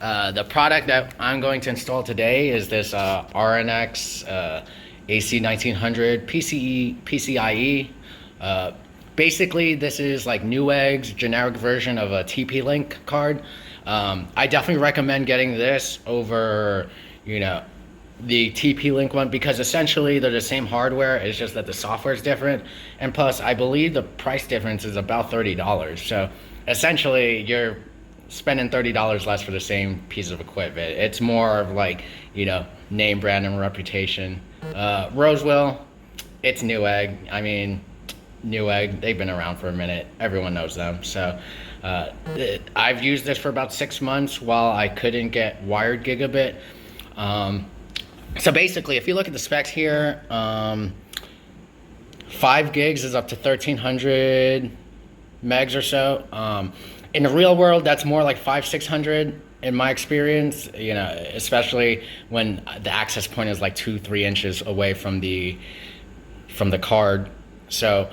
The product that I'm going to install today is this RNX-AC1900PCE. Basically, this is like Newegg's generic version of a TP-Link card. I definitely recommend getting this over, the TP-Link one, because essentially they're the same hardware. It's just that the software is different, and plus I believe the price difference is about $30. So essentially you're spending $30 less for the same piece of equipment. It's more of like, name, brand, and reputation. Rosewill, it's Newegg. I mean, Newegg, they've been around for a minute. Everyone knows them. So I've used this for about 6 months while I couldn't get wired gigabit. So basically, if you look at the specs here, 5 gigs is up to 1300 megs or so. In the real world, that's more like 500-600 in my experience, especially when the access point is like 2-3 inches away from the card. So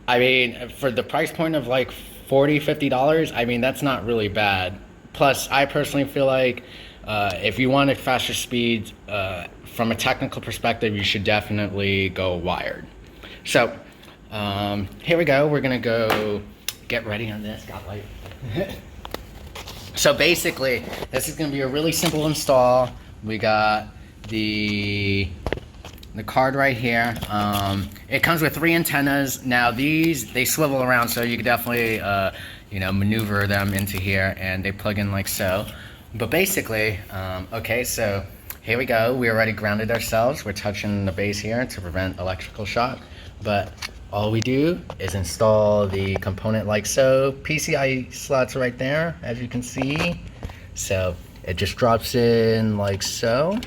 I mean, for the price point of like $40-50, I mean, that's not really bad. Plus, I personally feel like if you wanted faster speeds, from a technical perspective, you should definitely go wired. So here we go. We're gonna go get ready on this. Got light. So basically, this is gonna be a really simple install. We got the card right here. It comes with 3 antennas. Now these, they swivel around, so you can definitely maneuver them into here, and they plug in like so. But basically, okay, so here we go. We already grounded ourselves. We're touching the base here to prevent electrical shock. But all we do is install the component like so. PCI slots right there, as you can see. So it just drops in like so.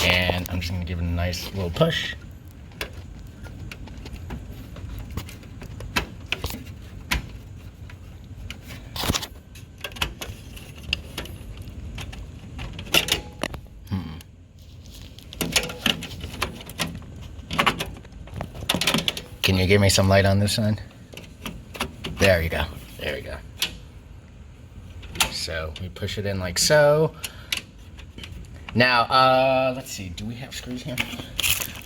And I'm just gonna give it a nice little push. Can you give me some light on this one? There you go. There you go. So we push it in like so. Now, let's see. Do we have screws here?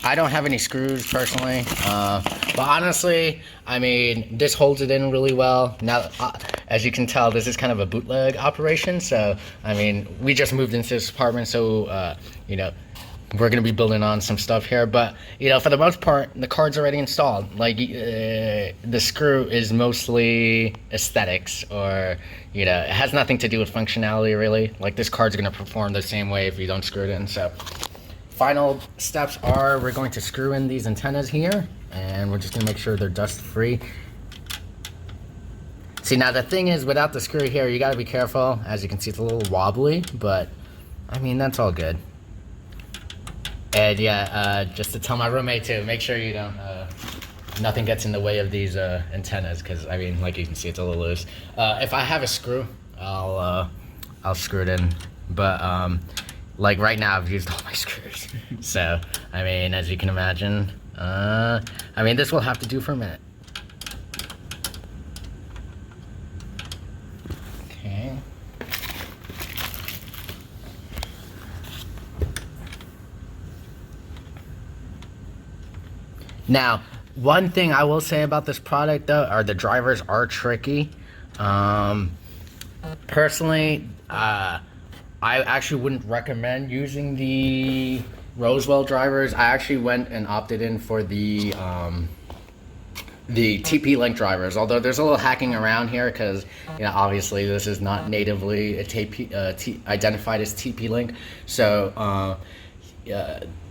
I don't have any screws personally. But honestly, I mean, this holds it in really well. Now, as you can tell, this is kind of a bootleg operation. So, I mean, we just moved into this apartment, so, we're going to be building on some stuff here, but for the most part, the card's already installed. Like the screw is mostly aesthetics, or it has nothing to do with functionality really. Like this card's going to perform the same way if you don't screw it in. So final steps are, we're going to screw in these antennas here, and we're just going to make sure they're dust free. See, now the thing is, without the screw here, you got to be careful. As you can see, it's a little wobbly, but I mean, that's all good. And yeah, just to tell my roommate too, make sure you don't, nothing gets in the way of these antennas, because I mean, like you can see, it's a little loose. If I have a screw, I'll screw it in. But like right now, I've used all my screws. So I mean, as you can imagine, I mean, this will have to do for a minute. Okay. Now, one thing I will say about this product though, are the drivers are tricky. Personally, I actually wouldn't recommend using the Rosewill drivers. I actually went and opted in for the TP-Link drivers, although there's a little hacking around here because obviously this is not natively identified as TP-Link. So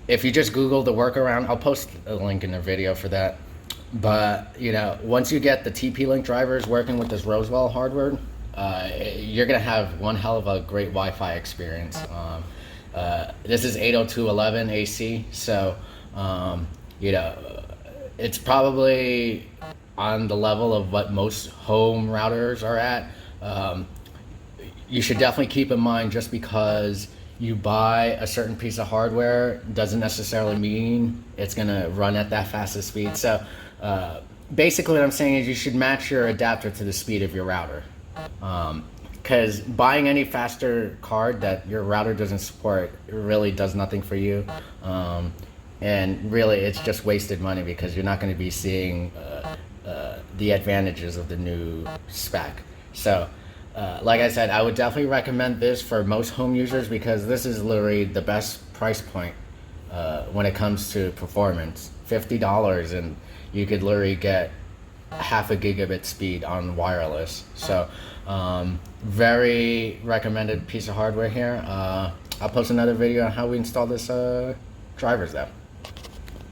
if you just Google the workaround, I'll post a link in the video for that. But once you get the TP-Link drivers working with this Rosewill hardware, you're gonna have one hell of a great Wi-Fi experience. This is 802.11 AC, so it's probably on the level of what most home routers are at. You should definitely keep in mind, just because you buy a certain piece of hardware doesn't necessarily mean it's gonna run at that fastest speed. So basically what I'm saying is you should match your adapter to the speed of your router. Because buying any faster card that your router doesn't support really does nothing for you. And really, it's just wasted money because you're not going to be seeing the advantages of the new spec. So, like I said, I would definitely recommend this for most home users because this is literally the best price point when it comes to performance. $50 and you could literally get half a gigabit speed on wireless. So, very recommended piece of hardware here. I'll post another video on how we install this drivers though.